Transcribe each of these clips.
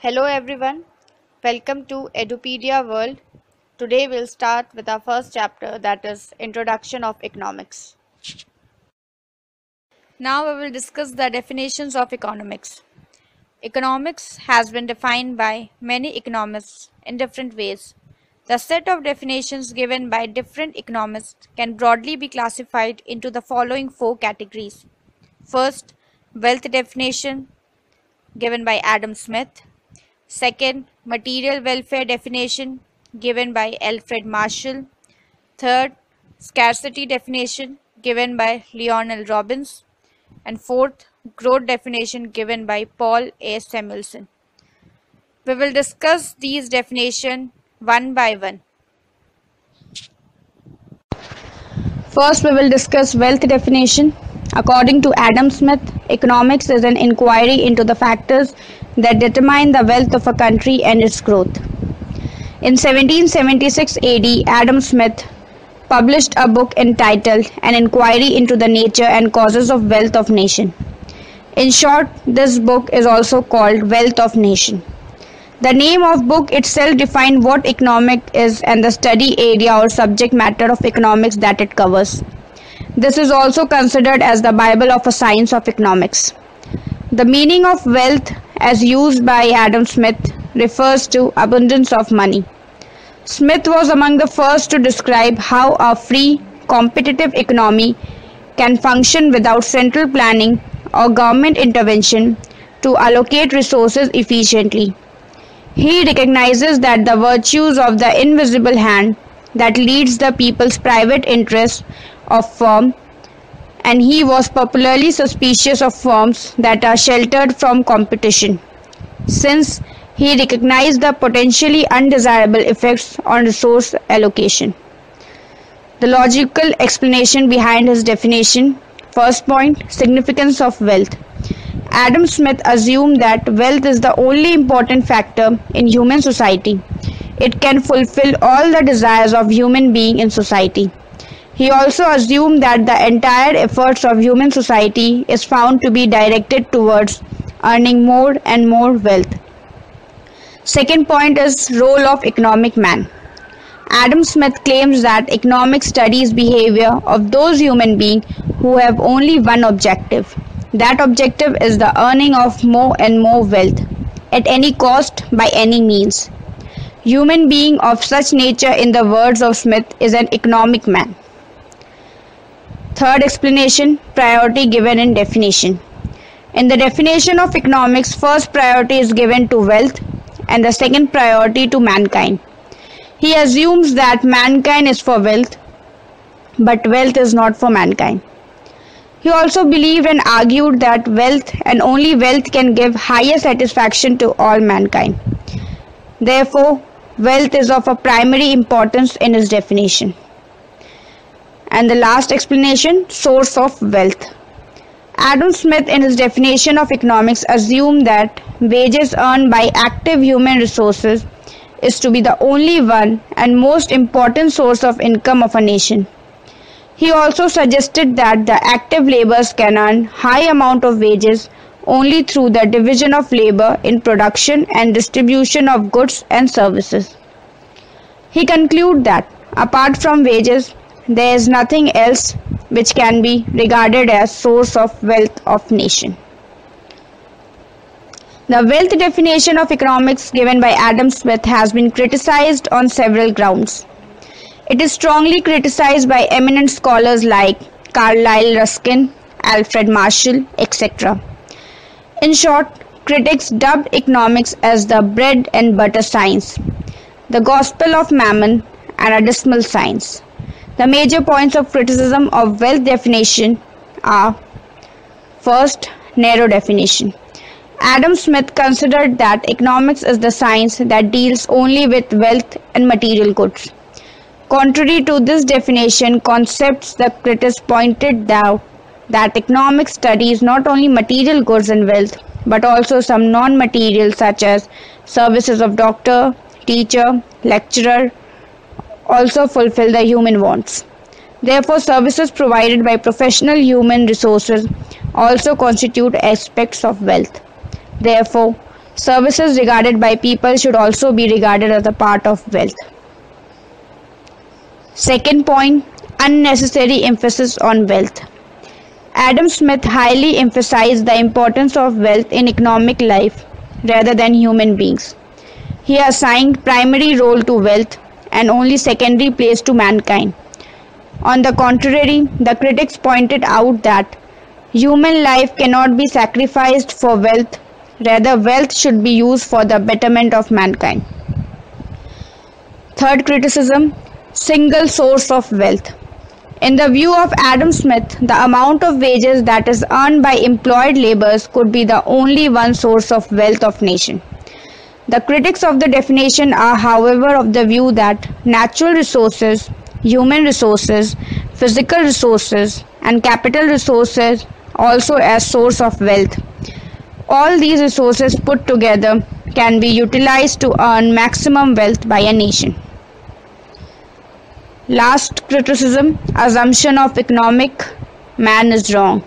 Hello everyone, welcome to Edupedia World. Today we'll start with our first chapter, that is Introduction of Economics. Now we will discuss the definitions of economics. Economics has been defined by many economists in different ways. The set of definitions given by different economists can broadly be classified into the following four categories. First, wealth definition given by Adam Smith. Second, material welfare definition given by Alfred Marshall. Third, scarcity definition given by Lionel Robbins. And fourth, growth definition given by Paul A. Samuelson. We will discuss these definitions one by one. First, we will discuss wealth definition. According to Adam Smith, economics is an inquiry into the factors that determine the wealth of a country and its growth. In 1776 AD, Adam Smith published a book entitled An Inquiry into the Nature and Causes of Wealth of Nation. In short, this book is also called Wealth of Nation. The name of book itself defines what economics is and the study area or subject matter of economics that it covers. This is also considered as the Bible of a science of economics. The meaning of wealth as used by Adam Smith refers to abundance of money. Smith was among the first to describe how a free, competitive economy can function without central planning or government intervention to allocate resources efficiently. He recognizes that the virtues of the invisible hand that leads the people's private interests of firm, and he was popularly suspicious of firms that are sheltered from competition, since he recognized the potentially undesirable effects on resource allocation. The logical explanation behind his definition. First point, significance of wealth. Adam Smith assumed that wealth is the only important factor in human society. It can fulfill all the desires of human beings in society. He also assumed that the entire efforts of human society is found to be directed towards earning more and more wealth. Second point is role of economic man. Adam Smith claims that economics studies behavior of those human beings who have only one objective. That objective is the earning of more and more wealth at any cost by any means. Human being of such nature, in the words of Smith, is an economic man. Third explanation, priority given in definition. In the definition of economics, first priority is given to wealth and the second priority to mankind. He assumes that mankind is for wealth, but wealth is not for mankind. He also believed and argued that wealth and only wealth can give higher satisfaction to all mankind. Therefore, wealth is of a primary importance in his definition. And the last explanation, source of wealth. Adam Smith, in his definition of economics, assumed that wages earned by active human resources is to be the only one and most important source of income of a nation. He also suggested that the active laborers can earn high amount of wages only through the division of labor in production and distribution of goods and services. He concluded that apart from wages, there is nothing else which can be regarded as source of wealth of nation. The wealth definition of economics given by Adam Smith has been criticized on several grounds. It is strongly criticized by eminent scholars like Carlyle Ruskin, Alfred Marshall, etc. In short, critics dubbed economics as the bread and butter science, the gospel of mammon, and a dismal science. The major points of criticism of wealth definition are: first, narrow definition. Adam Smith considered that economics is the science that deals only with wealth and material goods. Contrary to this definition, concepts, the critics pointed out that economics studies not only material goods and wealth, but also some non-material such as services of doctor, teacher, lecturer, also fulfill the human wants. Therefore, services provided by professional human resources also constitute aspects of wealth. Therefore, Services regarded by people should also be regarded as a part of wealth. Second point, unnecessary emphasis on wealth. Adam Smith highly emphasized the importance of wealth in economic life rather than human beings. He assigned primary role to wealth and only secondary place to mankind. On the contrary, the critics pointed out that human life cannot be sacrificed for wealth, rather wealth should be used for the betterment of mankind. Third criticism, single source of wealth. In the view of Adam Smith, the amount of wages that is earned by employed laborers could be the only one source of wealth of nation. The critics of the definition are, however, of the view that natural resources, human resources, physical resources, and capital resources also as source of wealth. All these resources put together can be utilized to earn maximum wealth by a nation. Last criticism, assumption of economic man is wrong.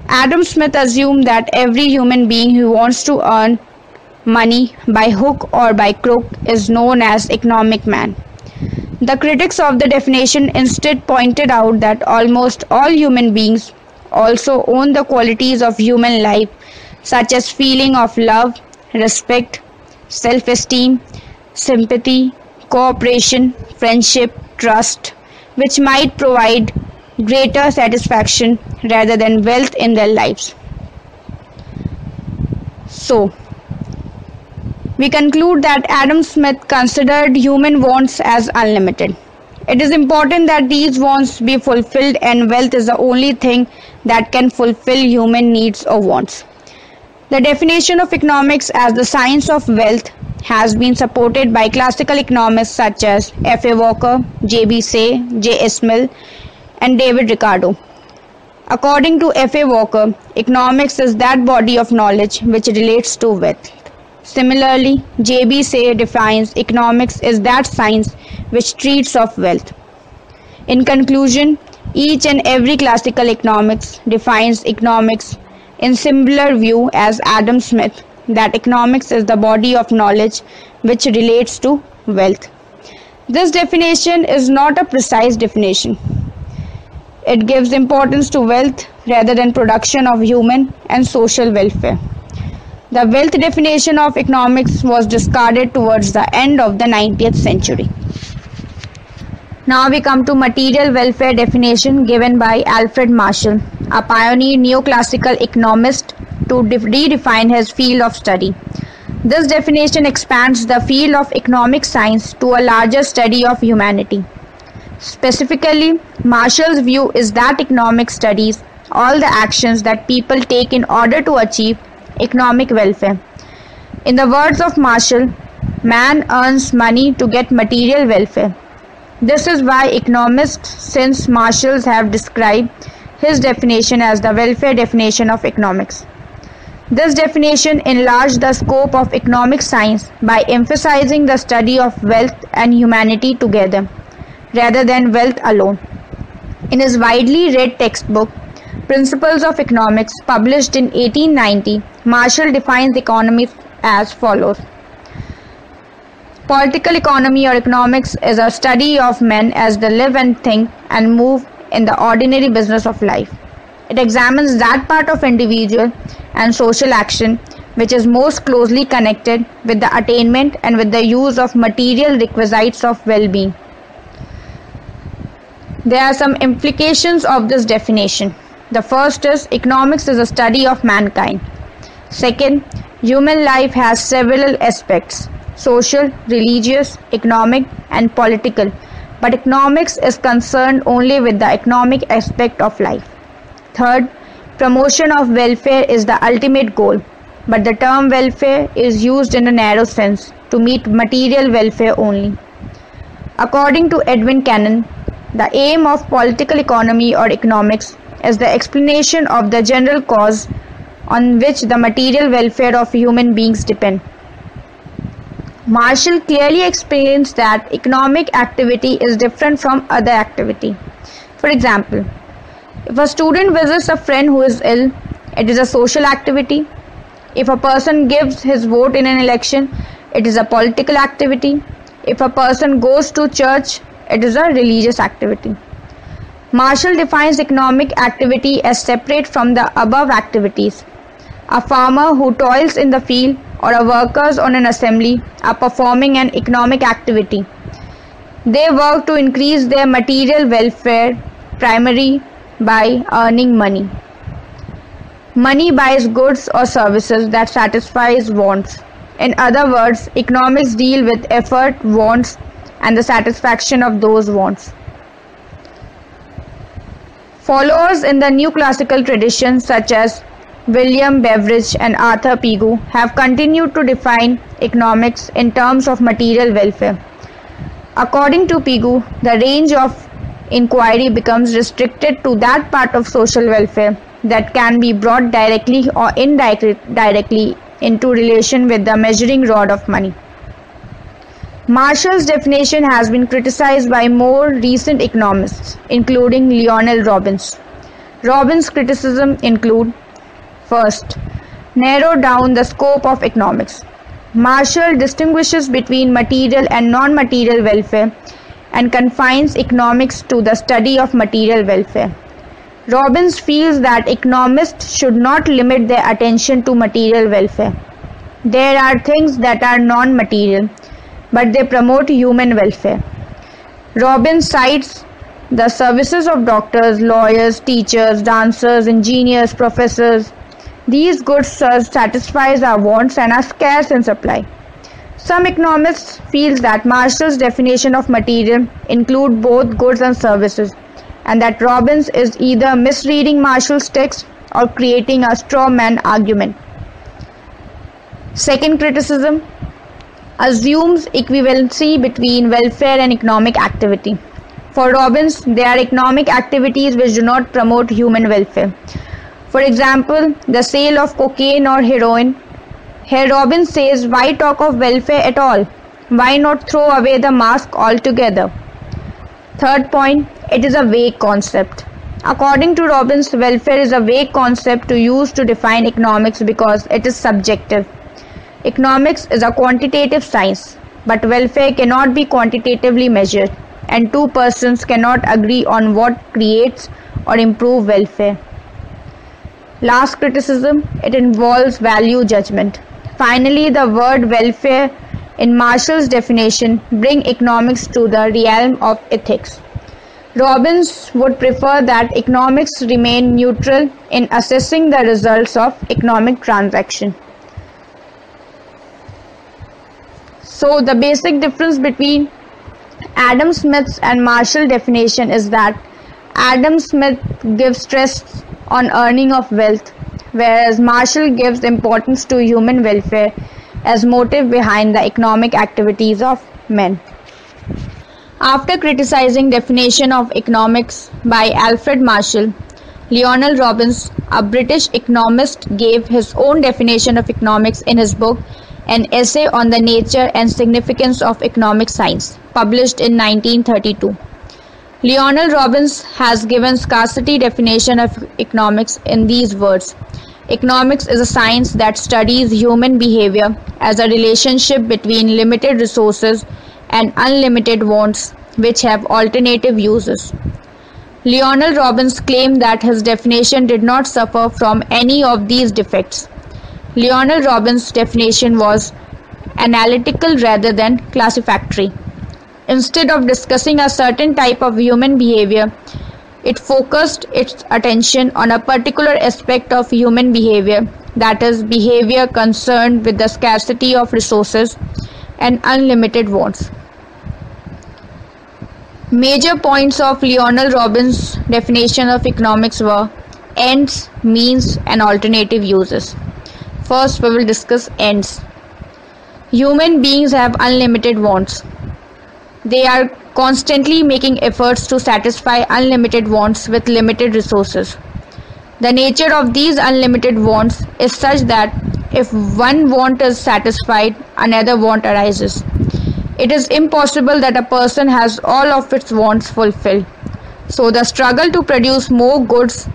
Adam Smith assumed that every human being who wants to earn money by hook or by crook is known as economic man. The critics of the definition instead pointed out that almost all human beings also own the qualities of human life, such as feeling of love, respect, self-esteem, sympathy, cooperation, friendship, trust, which might provide greater satisfaction rather than wealth in their lives. So, we conclude that Adam Smith considered human wants as unlimited. It is important that these wants be fulfilled, and wealth is the only thing that can fulfill human needs or wants. The definition of economics as the science of wealth has been supported by classical economists such as F.A. Walker, J.B. Say, J.S. Mill, and David Ricardo. According to F.A. Walker, economics is that body of knowledge which relates to wealth. Similarly, J.B. Say defines economics as that science which treats of wealth. In conclusion, each and every classical economics defines economics in similar view as Adam Smith, that economics is the body of knowledge which relates to wealth. This definition is not a precise definition. It gives importance to wealth rather than production of human and social welfare. The wealth definition of economics was discarded towards the end of the 19th century. Now we come to material welfare definition given by Alfred Marshall, a pioneer neoclassical economist, to redefine his field of study. This definition expands the field of economic science to a larger study of humanity. Specifically, Marshall's view is that economics studies all the actions that people take in order to achieve economic welfare. In the words of Marshall, man earns money to get material welfare. This is why economists since Marshall have described his definition as the welfare definition of economics. This definition enlarged the scope of economic science by emphasizing the study of wealth and humanity together, rather than wealth alone. In his widely read textbook, Principles of Economics, published in 1890, Marshall defines economics as follows. Political economy or economics is a study of men as they live and think and move in the ordinary business of life. It examines that part of individual and social action which is most closely connected with the attainment and with the use of material requisites of well-being. There are some implications of this definition. The first is economics is a study of mankind. Second, human life has several aspects: social, religious, economic, and political. But economics is concerned only with the economic aspect of life. Third, promotion of welfare is the ultimate goal, but the term welfare is used in a narrow sense to mean material welfare only. According to Edwin Cannon, the aim of political economy or economics is the explanation of the general cause on which the material welfare of human beings depend. Marshall clearly explains that economic activity is different from other activity. For example, if a student visits a friend who is ill, it is a social activity. If a person gives his vote in an election, it is a political activity. If a person goes to church, it is a religious activity. Marshall defines economic activity as separate from the above activities. A farmer who toils in the field or a workers on an assembly are performing an economic activity. They work to increase their material welfare primarily by earning money. Money buys goods or services that satisfies wants. In other words, economics deal with effort, wants, and the satisfaction of those wants. Followers in the new classical tradition such as William Beveridge and Arthur Pigou have continued to define economics in terms of material welfare. According to Pigou, the range of inquiry becomes restricted to that part of social welfare that can be brought directly or indirectly into relation with the measuring rod of money. Marshall's definition has been criticized by more recent economists, including Lionel Robbins. Robbins' criticism include: first, narrow down the scope of economics. Marshall distinguishes between material and non-material welfare and confines economics to the study of material welfare. Robbins feels that economists should not limit their attention to material welfare. There are things that are non-material, but they promote human welfare. Robbins cites the services of doctors, lawyers, teachers, dancers, engineers, professors. These goods satisfy our wants and are scarce in supply. Some economists feel that Marshall's definition of material includes both goods and services, and that Robbins is either misreading Marshall's text or creating a straw man argument. Second criticism assumes equivalency between welfare and economic activity. For Robbins, there are economic activities which do not promote human welfare. For example, the sale of cocaine or heroin. Here Robbins says, why talk of welfare at all? Why not throw away the mask altogether? Third point, it is a vague concept. According to Robbins, welfare is a vague concept to use to define economics because it is subjective. Economics is a quantitative science, but welfare cannot be quantitatively measured, and two persons cannot agree on what creates or improves welfare. Last criticism, it involves value judgment. Finally, the word welfare in Marshall's definition bring economics to the realm of ethics. Robbins would prefer that economics remain neutral in assessing the results of economic transaction. So the basic difference between Adam Smith's and Marshall definition is that Adam Smith gives stress on earning of wealth, whereas Marshall gives importance to human welfare as motive behind the economic activities of men. After criticizing definition of economics by Alfred Marshall, Lionel Robbins, a British economist, gave his own definition of economics in his book, An Essay on the Nature and Significance of Economic Science, published in 1932. Lionel Robbins has given scarcity definition of economics in these words: economics is a science that studies human behavior as a relationship between limited resources and unlimited wants which have alternative uses. Lionel Robbins claimed that his definition did not suffer from any of these defects. Lionel Robbins' definition was analytical rather than classificatory. Instead of discussing a certain type of human behavior, it focused its attention on a particular aspect of human behavior, that is, behavior concerned with the scarcity of resources and unlimited wants. Major points of Lionel Robbins' definition of economics were ends, means, and alternative uses. First, we will discuss ends. Human beings have unlimited wants. They are constantly making efforts to satisfy unlimited wants with limited resources. The nature of these unlimited wants is such that if one want is satisfied, another want arises. It is impossible that a person has all of its wants fulfilled. So the struggle to produce more goods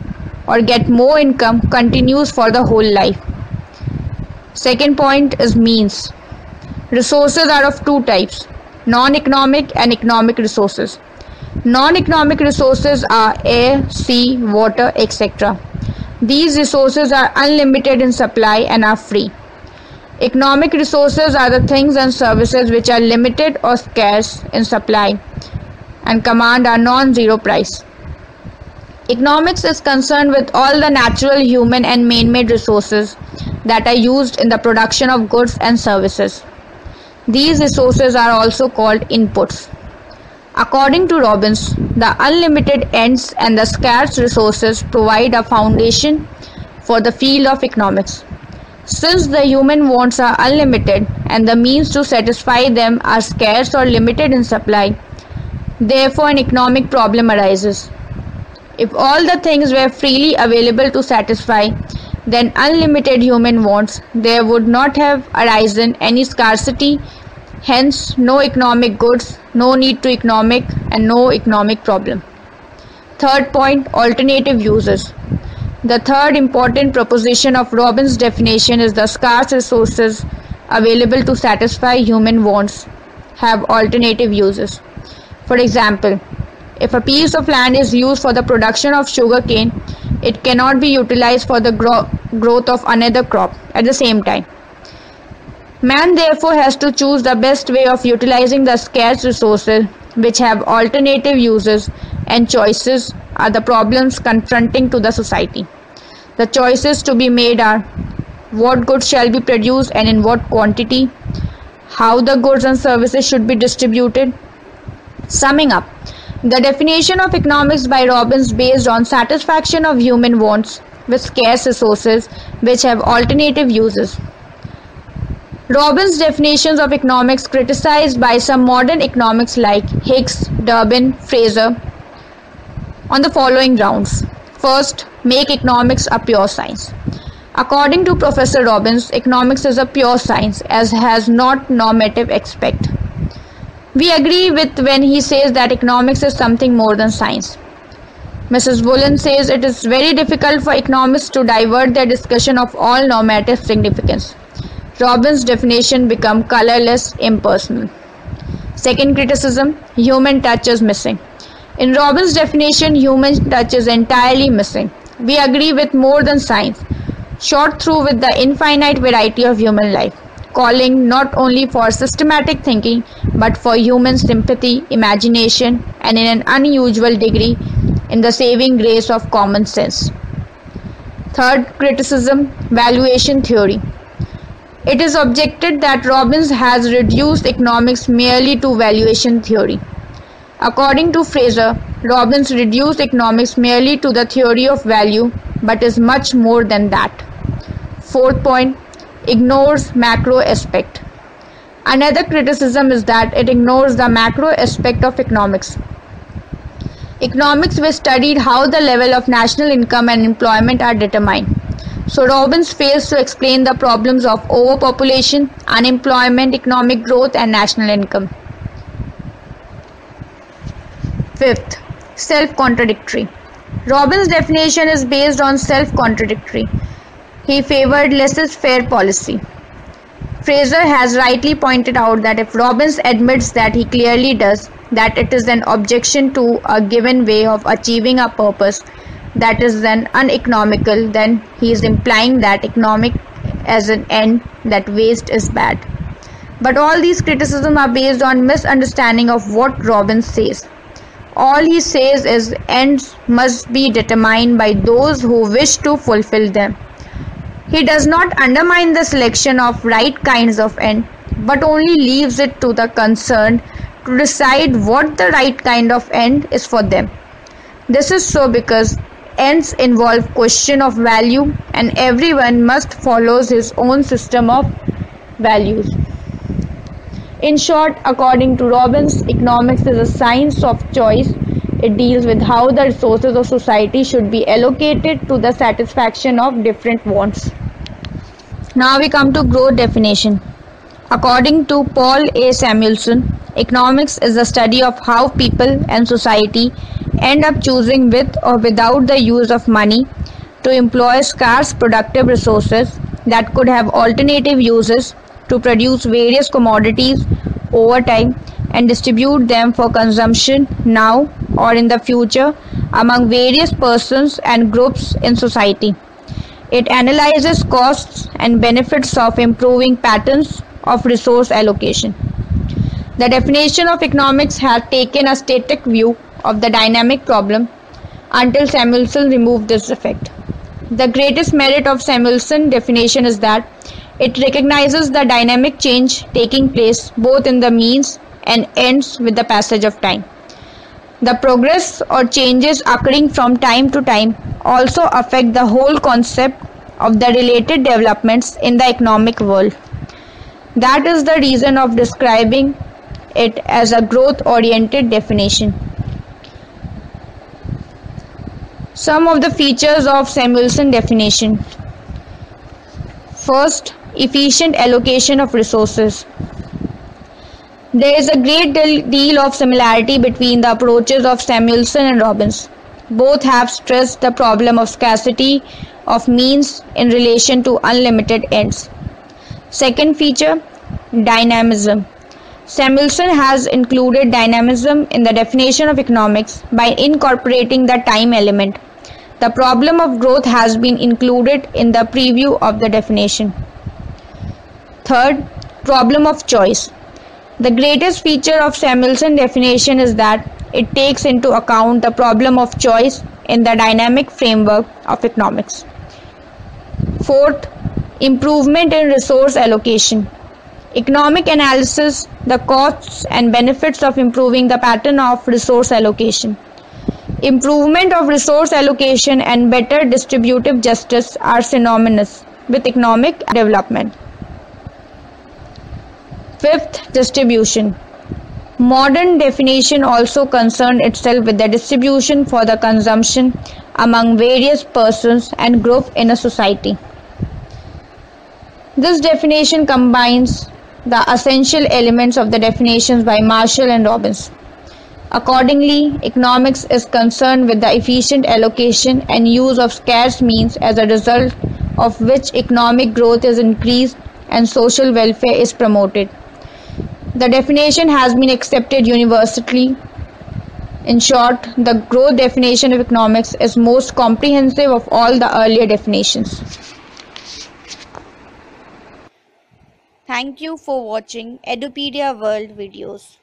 or get more income continues for the whole life. Second point is means. Resources are of two types, non-economic and economic resources. Non-economic resources are air, sea, water, etc. These resources are unlimited in supply and are free. Economic resources are the things and services which are limited or scarce in supply and command a non-zero price. Economics is concerned with all the natural, human and man-made resources that are used in the production of goods and services. These resources are also called inputs. According to Robbins, the unlimited ends and the scarce resources provide a foundation for the field of economics. Since the human wants are unlimited and the means to satisfy them are scarce or limited in supply, therefore an economic problem arises. If all the things were freely available to satisfy, then unlimited human wants, there would not have arisen any scarcity, hence no economic goods, no need to economic and no economic problem. Third point, alternative uses. The third important proposition of Robbins' definition is the scarce resources available to satisfy human wants have alternative uses. For example, if a piece of land is used for the production of sugarcane, it cannot be utilized for the growth of another crop at the same time. Man therefore has to choose the best way of utilizing the scarce resources which have alternative uses, and choices are the problems confronting to the society. The choices to be made are what goods shall be produced and in what quantity, how the goods and services should be distributed. Summing up, the definition of economics by Robbins based on satisfaction of human wants with scarce resources which have alternative uses. Robbins' definitions of economics criticized by some modern economics like Hicks, Durbin, Fraser on the following grounds. First, make economics a pure science. According to Professor Robbins, economics is a pure science as has not normative aspect. We agree with when he says that economics is something more than science. Mrs. Woolen says it is very difficult for economists to divert their discussion of all normative significance. Robbins' definition become colorless, impersonal. Second criticism, human touch is missing. In Robbins' definition, human touch is entirely missing. We agree with more than science, shot through with the infinite variety of human life, calling not only for systematic thinking but for human sympathy, imagination, and in an unusual degree in the saving grace of common sense. Third criticism, valuation theory. It is objected that Robbins has reduced economics merely to valuation theory. According to Fraser, Robbins reduced economics merely to the theory of value but is much more than that. Fourth point, ignores macro aspect. Another criticism is that it ignores the macro aspect of economics. Economics was studied how the level of national income and employment are determined. So Robbins fails to explain the problems of overpopulation, unemployment, economic growth and national income. Fifth, self-contradictory. Robbins' definition is based on self-contradictory. He favored laissez-faire policy. Fraser has rightly pointed out that if Robbins admits that he clearly does, that it is an objection to a given way of achieving a purpose that is then uneconomical, then he is implying that economic as an end, that waste is bad. But all these criticisms are based on misunderstanding of what Robbins says. All he says is ends must be determined by those who wish to fulfill them. He does not undermine the selection of right kinds of end, but only leaves it to the concerned to decide what the right kind of end is for them. This is so because ends involve question of value and everyone must follow his own system of values. In short, according to Robbins, economics is a science of choice. It deals with how the resources of society should be allocated to the satisfaction of different wants. Now we come to growth definition. According to Paul A. Samuelson, economics is the study of how people and society end up choosing with or without the use of money to employ scarce productive resources that could have alternative uses to produce various commodities over time and distribute them for consumption now or in the future among various persons and groups in society. It analyzes costs and benefits of improving patterns of resource allocation. The definition of economics has taken a static view of the dynamic problem until Samuelson removed this effect. The greatest merit of Samuelson's definition is that it recognizes the dynamic change taking place both in the means and ends with the passage of time. The progress or changes occurring from time to time also affect the whole concept of the related developments in the economic world. That is the reason of describing it as a growth-oriented definition. Some of the features of Samuelson definition. First, efficient allocation of resources. There is a great deal of similarity between the approaches of Samuelson and Robbins. Both have stressed the problem of scarcity of means in relation to unlimited ends. Second feature, dynamism. Samuelson has included dynamism in the definition of economics by incorporating the time element. The problem of growth has been included in the preview of the definition. Third, problem of choice. The greatest feature of Samuelson definition is that it takes into account the problem of choice in the dynamic framework of economics. Fourth, improvement in resource allocation. Economic analysis, the costs and benefits of improving the pattern of resource allocation. Improvement of resource allocation and better distributive justice are synonymous with economic development. Fifth, distribution. Modern definition also concerned itself with the distribution for the consumption among various persons and groups in a society. This definition combines the essential elements of the definitions by Marshall and Robbins. Accordingly, economics is concerned with the efficient allocation and use of scarce means, as a result of which economic growth is increased and social welfare is promoted. The definition has been accepted universally. In short, the growth definition of economics is most comprehensive of all the earlier definitions. Thank you for watching Edupedia World videos.